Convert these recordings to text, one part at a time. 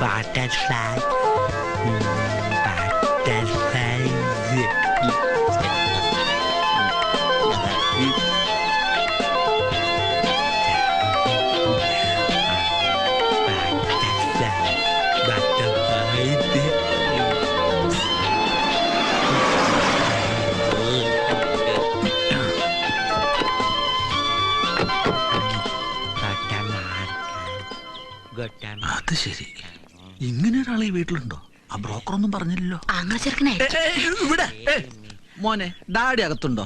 butterfly, അത് ശരി, ഇങ്ങനെ ഒരാളെ ഈ വീട്ടിലുണ്ടോ? ആ ബ്രോക്കർ ഒന്നും പറഞ്ഞില്ലല്ലോ. ഇവിടെ മോനെ, ഡാഡി അകത്തുണ്ടോ?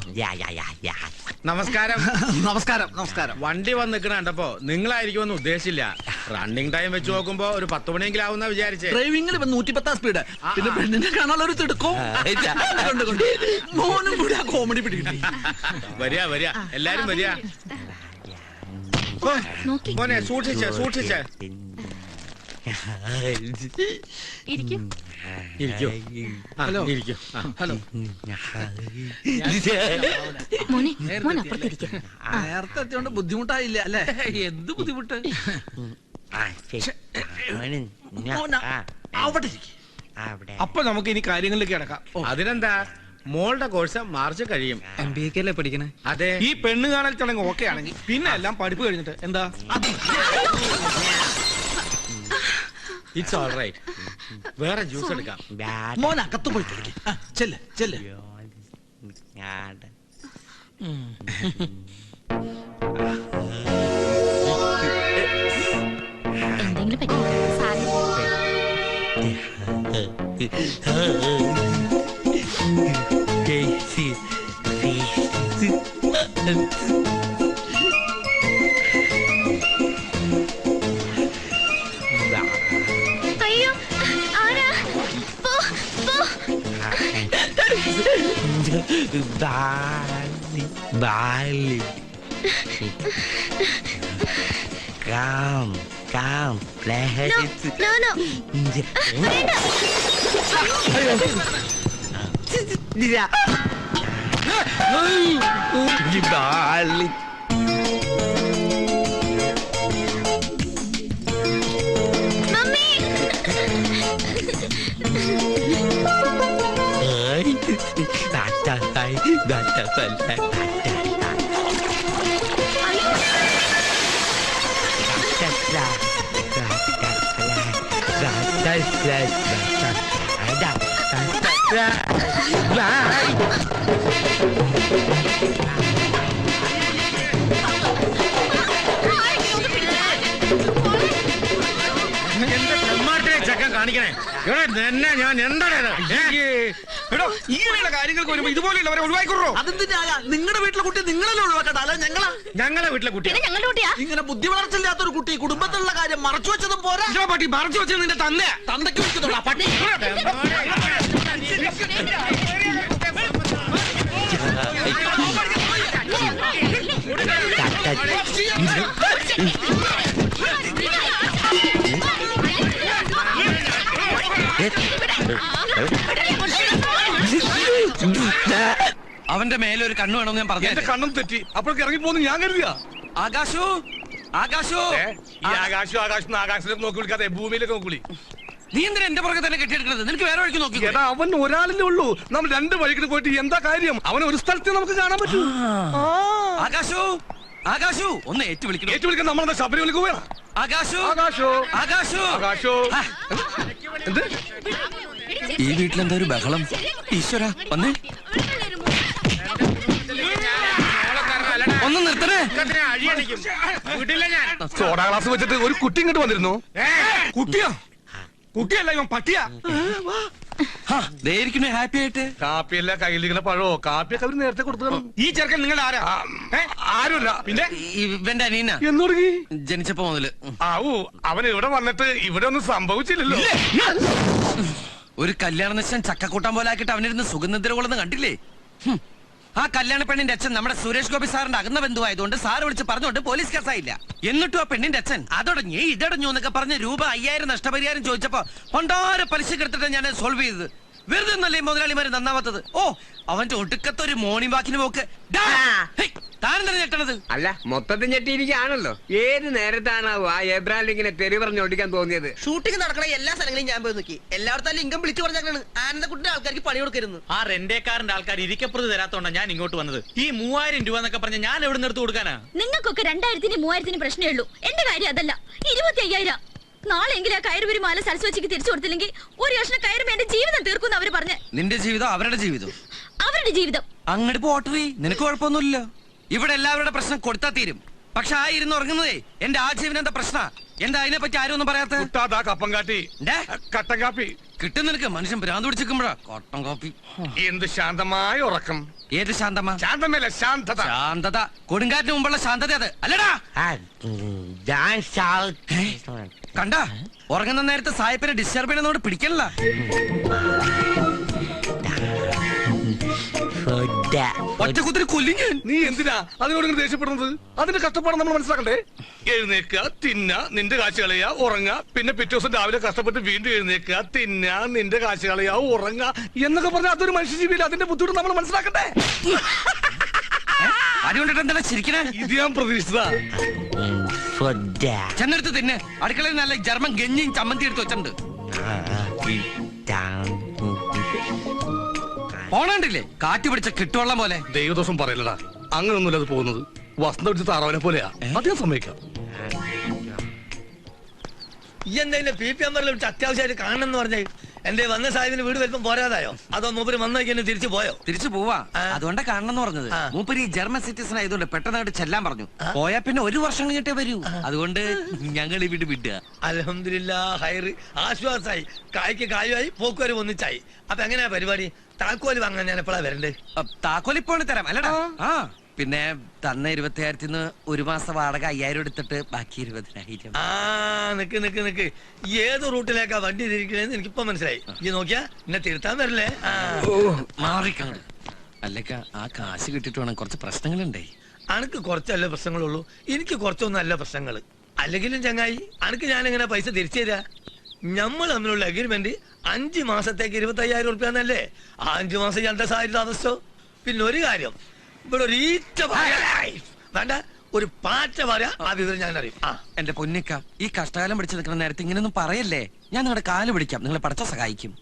നമസ്കാരം. നമസ്കാരം. നമസ്കാരം. വണ്ടി വന്ന് നിൽക്കണ കണ്ടപ്പോ നിങ്ങളായിരിക്കുമെന്ന് ഉദ്ദേശിച്ചില്ല. റണ്ണിങ് ടൈം വെച്ച് നോക്കുമ്പോ ഒരു 10 മണിയെങ്കിലും ആവുന്ന വിചാരിച്ചേ. ഡ്രൈവിംഗിൽ 110 സ്പീഡ്. പിന്നെ പെണ്ണിനെ കാണാനുള്ള ഒരു തിടുക്കവും മോനും കൂടി ആ കോമഡി പിടിക്കട്ടെ. വരിക വരിക, എല്ലാരും വരിക. മോനെ സൂക്ഷിച്ചേ സൂക്ഷിച്ചേ. ഹലോ. ഹലോ. നേരത്തെ എത്തിയോണ്ട് ബുദ്ധിമുട്ടായില്ല അല്ലേ? എന്ത് ബുദ്ധിമുട്ട്? അവിടെ അപ്പൊ നമുക്ക് ഇനി കാര്യങ്ങളിലേക്ക് കിടക്കാം. അതിനെന്താ, മോളുടെ കോഴ്സ് മാർച്ച് കഴിയും. MBA അല്ലേ പഠിക്കണേ? അതെ. ഈ പെണ്ണ് കാണൽ ചടങ്ങ് ഓക്കെ ആണെങ്കിൽ പിന്നെ എല്ലാം പഠിപ്പ് കഴിഞ്ഞിട്ട് എന്താ? It's all right. വേറെ ജ്യൂസ് എടുക്കാം. മോൻ അകത്ത് പോയി കളിക്കും. ചെല്ല് ചെല്ല്. എന്തെങ്കിലും പറ്റിയോ? അയ്യോ, ആരാ? പോ, പോ. Bali. Come, let's. No, no. വേണ്ട. Bali. മമ്മി. ചക്കം കാണിക്കണേ. ഞാൻ എന്താണ് ഇങ്ങനെയുള്ള കാര്യങ്ങൾക്ക് വരുമ്പോ ഇതുപോലെയുള്ളവരെ ഒഴിവാക്കിക്കൊള്ളോ? അതെന്തിനാ? നിങ്ങളുടെ വീട്ടിലെ കുട്ടി നിങ്ങളല്ലേ ഒഴിവാക്കട്ടെ, അല്ല ഞങ്ങളാ? ഞങ്ങളെ വീട്ടിലെ കുട്ടി. ഞങ്ങളുടെ കുട്ടിയാ. ഇങ്ങനെ ബുദ്ധി വളർച്ചില്ലാത്തൊരു കുട്ടി കുടുംബത്തിലുള്ള കാര്യം മറച്ചു വെച്ചതും പോരാ. പട്ടി മറച്ചു വെച്ചത് നിന്റെ തന്നെ. തന്തയ്ക്ക് വിളിക്കുന്നുള്ളൂ പട്ടി. അവന്റെ മേലെ ഒരു കണ്ണു വേണമെന്ന് ഞാൻ പറഞ്ഞു. എന്റെ കണ്ണും തെറ്റി. അപ്പോഴേക്ക് ഇറങ്ങി പോകുന്നു ഞാൻ കരുതിയാ. ആകാശു, ആകാശു, ആകാശത്തിലേക്ക് നോക്കി വിളിക്കാതെ ഭൂമിയിലേക്ക് നോക്കി. നീ എന്തിനാ എന്റെ പുറകെ തന്നെ കെട്ടിയെടുക്കുന്നത്? നിനക്ക് വേറെ വഴിക്ക് നോക്കി. എടാ, അവൻ ഒരാളിലേ ഉള്ളൂ. നമ്മൾ 2 വഴിക്ക് പോയിട്ട് എന്താ കാര്യം? അവൻ ഒരു സ്ഥലത്ത് നമുക്ക് കാണാൻ പറ്റൂ. ആകാശു, ആകാശു, ഒന്ന് ഏറ്റു വിളിക്കണം. ഏറ്റു വിളിക്കാൻ നമ്മളെന്താ ശബരിമലക്ക് പോയാ? ആകാശു, ആകാശു, ആകാശു, ആകാശു. എന്ത്? ഈ വീട്ടിലെന്താ ഒരു ബഹളം? ഈശ്വര, വന്നേ. ഒന്ന് നിർത്തണേ. സോഡാ ഗ്ലാസ് വെച്ചിട്ട് ഒരു കുട്ടി ഇങ്ങോട്ട് വന്നിരുന്നു. കുട്ടിയാ? കുട്ടിയല്ല, ഇവൻ പട്ടിയാ. ഹാപ്പി ആയിട്ട്. കാപ്പിയല്ല, കയ്യിലിരിക്കുന്ന പഴോ. കാപ്പിയൊക്കെ അവര് നേരത്തെ കൊടുത്തു. ഈ ചെറുക്കൻ നിങ്ങൾ ആരാ? ആരുമില്ല. പിന്നെ ഇവന്റെ അനിയനാ. എന്ന് തുടങ്ങി? ജനിച്ചപ്പോ മുതല്. ആവൂ, അവൻ ഇവിടെ വന്നിട്ട് ഇവിടെ ഒന്നും സംഭവിച്ചില്ലല്ലോ. ഒരു കല്യാണ നിശ്ചയം ചക്കക്കൂട്ടം പോലെ ആക്കിയിട്ട് അവനിരുന്ന് സുഗന്ധദ്രവളെന്ന് കണ്ടില്ലേ? ആ കല്യാണ പെണ്ണിന്റെ അച്ഛൻ നമ്മുടെ സുരേഷ് ഗോപി സാറിന്റെ അകന്ന ബന്ധുവായതുകൊണ്ട് സാറ് വിളിച്ച് പറഞ്ഞുകൊണ്ട് പോലീസ് കേസായില്ല. എന്നിട്ടും ആ പെണ്ണിന്റെ അച്ഛൻ അതടഞ്ഞു ഇതടഞ്ഞു എന്നൊക്കെ പറഞ്ഞ് രൂപ 5000 നഷ്ടപരിഹാരം ചോദിച്ചപ്പോ പണ്ടാരെ പലിശ എടുത്തിട്ട് ഞാൻ സോൾവ് ചെയ്തത്. വെറുതെ ഒന്നല്ലേ മുതലാളിമാര് നന്നാവാത്തത്. ഓ അവന്റെ ഒടുക്കത്തൊരു മോർണിംഗ് വാക്കിന് പോക്ക്. താനെന്താ ഞെട്ടണത്? അല്ല മൊത്തത്തിൽ ഞെട്ടിയിരിക്കുകയാണല്ലോ. ഏത് നേരത്താണാവോ ആ എബ്രാഹിം ഇങ്ങനെ തെറി പറഞ്ഞ് ഓടിക്കാൻ തോന്നിയത്? ഷൂട്ടിംഗ് നടക്കണ എല്ലാ സ്ഥലങ്ങളിലും ഞാൻ പോയി നോക്കി. എല്ലായിടത്തും ലിംഗം വിളിച്ചു പറഞ്ഞാണ് ആനന്ദക്കുട്ടിന്റെ ആൾക്കാർക്ക് പണി കൊടുക്കരുത്. ആ റെന്റേക്കാരന്റെ ആൾക്കാർ ഇരിക്കപ്പുറത്ത് തരാത്തോണ്ടാ ഞാൻ ഇങ്ങോട്ട് വന്നത്. ഈ 3000 രൂപ എന്നൊക്കെ പറഞ്ഞ ഞാൻ എവിടെ നിന്ന് എടുത്ത് കൊടുക്കാനാ? നിങ്ങൾക്കൊക്കെ 2000-നും 3000-നും പ്രശ്നമേ ഉള്ളൂ. എന്റെ കാര്യം അതല്ല. 25,000. നാളെങ്കിലും ആ കയറുപൊരു മാല സരസ്വതിക്ക് തിരിച്ചു കൊടുത്തില്ലെങ്കിൽ ഒരു കഷ്ണം കയറുമ്പോ എന്റെ ജീവിതം തീർക്കും അവര് പറഞ്ഞ്. നിന്റെ ജീവിതം അവരുടെ ജീവിതം. അവരുടെ ജീവിതം അങ്ങോട്ട് പോട്ടറി, നിനക്ക് കുഴപ്പമൊന്നുമില്ല. ഇവിടെ എല്ലാവരുടെ പ്രശ്നം കൊടുത്താ തീരും. പക്ഷെ ആ ഇരുന്ന് ഉറങ്ങുന്നതേ എന്റെ ആജീവനം എന്താ പ്രശ്ന? എന്താ അതിനെ പറ്റി ആരും ഒന്നും പറയാത്ത? കുട്ടാതാ കപ്പം കാട്ടി കട്ടൻ കാപ്പി കിട്ടും നിനക്ക്. മനുഷ്യൻ ഭ്രാന്ത് പിടിച്ചിരിക്കുമ്പോഴാ കട്ടൻ കാപ്പി. എന്ത് ശാന്തമായ ഉറക്കം. ഏത് ശാന്തമാ? ശാന്തമല്ല ശാന്തത. ശാന്തത കൊടുങ്കാറ്റിന് മുമ്പുള്ള ശാന്തത അത് അല്ലടാ. കണ്ട ഉറങ്ങുന്ന നേരത്തെ സായിപ്പിനെ ഡിസ്റ്റർബ് ചെയ്യുന്നതോട് പിടിക്കണല്ല. ഒറ്റ കുത്തിരി കൊല്ലി ഞാൻ. നീ എന്തിനാ അതിനോട് ഇങ്ങനെ ദേഷ്യപ്പെടുന്നത്? അതിന്റെ കഷ്ടപ്പാട് നമ്മൾ മനസ്സിലാക്കണ്ടേ? എഴുന്നേക്കുക, തിന്ന, നിന്റെ കാശ് കളയുക, ഉറങ്ങുക, പിന്നെ പിറ്റേ ദിവസം രാവിലെ കഷ്ടപ്പെട്ട് വീണ്ടും എഴുന്നേക്കുക, തിന്ന, നിന്റെ കാശ് കളയുക, ഉറങ്ങുക എന്നൊക്കെ പറഞ്ഞാൽ അതൊരു മനുഷ്യജീവിയില്ല. അതിന്റെ ബുദ്ധിമുട്ട് നമ്മൾ മനസ്സിലാക്കണ്ടേ? അതുകൊണ്ടിട്ട് എന്താ ചിരിക്കണേ? ഇത് ഞാൻ പ്രതീക്ഷിച്ചതാ. ചെന്നെടുത്ത് തിന്നെ. അടുക്കളയിൽ നല്ല ജർമ്മൻ ഗഞ്ഞിയും ചമ്മന്തി എടുത്ത് വെച്ചിട്ടുണ്ട്. പോണണ്ടില്ലേ കാറ്റ് പിടിച്ച കിട്ടുവെള്ളം പോലെ. ദൈവദോഷം പറയലടാ, അങ്ങനൊന്നുമില്ല അത് പോകുന്നത്. വസന്ത പിടിച്ച താറാവിനെ പോലെയാ. അത് ഞാൻ സമ്മതിക്കാം. ഈ എന്തായാലും PP നമ്പറിൽ വിളിച്ച് അത്യാവശ്യമായിട്ട് കാണണമെന്ന് പറഞ്ഞേ. എന്റെ വന്ന സാഹിബിന് വീട് വരുമ്പം പോരാതായോ? അതോ മൂപ്പര് വന്നേക്ക് എന്നെ തിരിച്ചു പോയോ? തിരിച്ചു പോവാ. അതുകൊണ്ടാ കാണണമെന്ന് പറഞ്ഞത്. മൂപ്പര് ഈ ജർമ്മൻ സിറ്റിസൺ ആയതുകൊണ്ട് പെട്ടെന്ന് ചെല്ലാൻ പറഞ്ഞു. പോയാ പിന്നെ 1 വർഷം കഴിഞ്ഞിട്ടേ വരൂ. അതുകൊണ്ട് ഞങ്ങൾ ഈ വീട് വിടുക. അൽഹംദുലില്ലാ ഹൈറ്, ആശ്വാസായി. കായ്ക്ക് കായുമായി പോക്കുവരെ ഒന്നിച്ചായി. അപ്പൊ എങ്ങനെയാ പരിപാടി? താക്കോല് വാങ്ങാൻ ഞാൻ എപ്പോഴാ വരണ്ടേ? താക്കോലിപ്പോണ് തരാം അല്ലടാ. ആ പിന്നെ തന്ന 20,000-ന് 1 മാസം വാടക 5,000 എടുത്തിട്ട് ബാക്കി 20,000. ആ നിക്ക് ഏത് റൂട്ടിലേക്കാ വണ്ടി തിരിക്കണേന്ന് എനിക്കിപ്പോ മനസ്സിലായി. ഈ നോക്കിയാ എന്നെ തിരുത്താൻ വരില്ലേ? മാറിക്കാണ്. അല്ലക്ക ആ കാശ് കിട്ടിട്ട് വേണം, കുറച്ച് പ്രശ്നങ്ങളുണ്ടേ. അനക്ക് കുറച്ചല്ല പ്രശ്നങ്ങളുള്ളൂ, എനിക്ക് കുറച്ചൊന്നും അല്ല പ്രശ്നങ്ങള്. അല്ലെങ്കിലും ചങ്ങായി അനക്ക് ഞാൻ എങ്ങനെ പൈസ തിരിച്ചു തരാ? നമ്മൾ തമ്മിലുള്ള അഗ്രിമെന്റ് 5 മാസത്തേക്ക് 25,000 റുപ്യ എന്നല്ലേ? 5 മാസം ഞാൻ സാരി താമസിച്ചോ? പിന്നെ ഒരു കാര്യം, ഇവിടെ ഒരു ഈറ്റ വേണ്ട, ഒരു പാറ്റ പറയാ ആ വിവരം ഞാൻ അറിയും. എന്റെ പൊന്നിക്ക, ഈ കഷ്ടകാലം പിടിച്ചു നിൽക്കുന്ന നേരത്തെ ഇങ്ങനെയൊന്നും പറയല്ലേ. ഞാൻ നിങ്ങളുടെ കാല് പിടിക്കാം, നിങ്ങളെ പഠിച്ച സഹായിക്കും.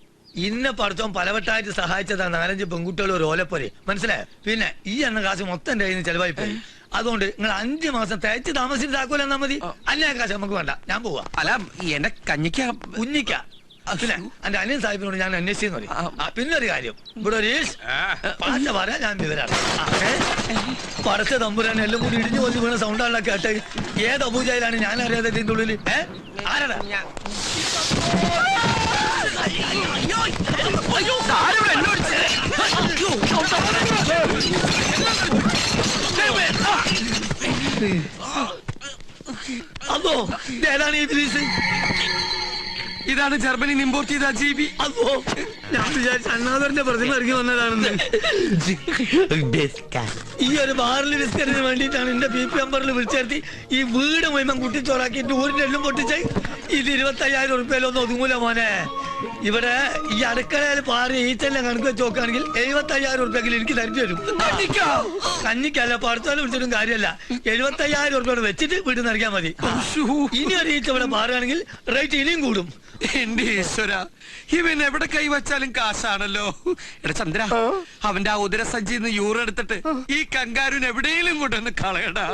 ഇന്ന പഠിച്ചോൻ പലവട്ടായിട്ട് സഹായിച്ചതാ 4-5 പെൺകുട്ടികൾ ഒരു ഓലപ്പൊരെ, മനസ്സിലായോ? പിന്നെ ഈ എണ്ണ കാശ് മൊത്തം എന്റെ കയ്യിൽ നിന്ന് ചെലവായി പോയി. അതുകൊണ്ട് നിങ്ങൾ 5 മാസം തേച്ച് താമസിച്ച് താക്കോലെന്നാ മതി. അല്ല കാശ് നമുക്ക് വേണ്ട, ഞാൻ പോവാ. അല്ല എന്റെ കഞ്ഞിക്ക കുഞ്ഞിക്ക പിന്നെ എന്റെ അനിയൻ സാഹിബിനോട് ഞാൻ അന്വേഷിച്ചെന്ന് പറയും. പിന്നെ ഒരു കാര്യം, ഇവിടെ ഒരു പാറ്റ പറയാ ഞാൻ വിവരാണ്. പടച്ച തമ്പുരാൻ എല്ലാം കൂടി ഇടിഞ്ഞു കൊല്ലു വീണ സൗണ്ടാണല്ലോ കേട്ട്. ഏത് അബൂജയിലാണ് ഞാൻ അറിയാതെ ഇതിന്റെ ഉള്ളിൽ? ആരാടാ? അതോ ഏതാണ് ഈ പ്ലീസ്? ഇതാണ് ജർമ്മനിയിൽ ഇമ്പോർട്ട് ചെയ്ത ജീവി. അതോ ഞാൻ വിചാരിച്ച അണ്ണാദറിന്റെ പ്രതിമ ഇറങ്ങി വന്നതാണെന്ന്. ഈ ഒരു ബാറിൽ ബിസ്ക്കറ്റിന് വേണ്ടിയിട്ടാണ് എന്റെ PP നമ്പറിൽ വിളിച്ചേർത്തി ഈ വീട് മുഴുവൻ കുട്ടിച്ചോറാക്കിയിട്ട് ഊരിന്റെ എല്ലാം പൊട്ടിച്ച്. ഇത് 25,000 റുപ്യയിലൊന്നും ഒതുങ്ങൂല മോനെ. ഇവിടെ ഈ അടുക്കളയിൽ പാറി ഈച്ചെല്ലാം കണക്ക് വെച്ച് നോക്കുകയാണെങ്കിൽ 75,000 റുപ്യെങ്കിലും എനിക്ക് തരേണ്ടി വരും. കഞ്ഞിക്കല്ല പഠിച്ചാലും വിളിച്ചിട്ടും കാര്യമല്ല. 75,000 റുപ്യ വെച്ചിട്ട് വീട്ടിൽ നിന്ന് ഇറങ്ങിയാൽ മതി. ഇനി ഒരു ഈച്ച ഇവിടെ പാറുകയാണെങ്കിൽ റേറ്റ് ഇനിയും കൂടും. എന്റെ ഈശ്വര, ഇവൻ എവിടെ കൈവച്ചാലും കാശാണല്ലോ. എടാ ചന്ദ്ര, അവന്റെ ആ ഉദരസഞ്ചിന്ന് യൂറ് എടുത്തിട്ട് ഈ കങ്കാരുന് എവിടെയെങ്കിലും കൊണ്ടുവന്ന് കളയടാ.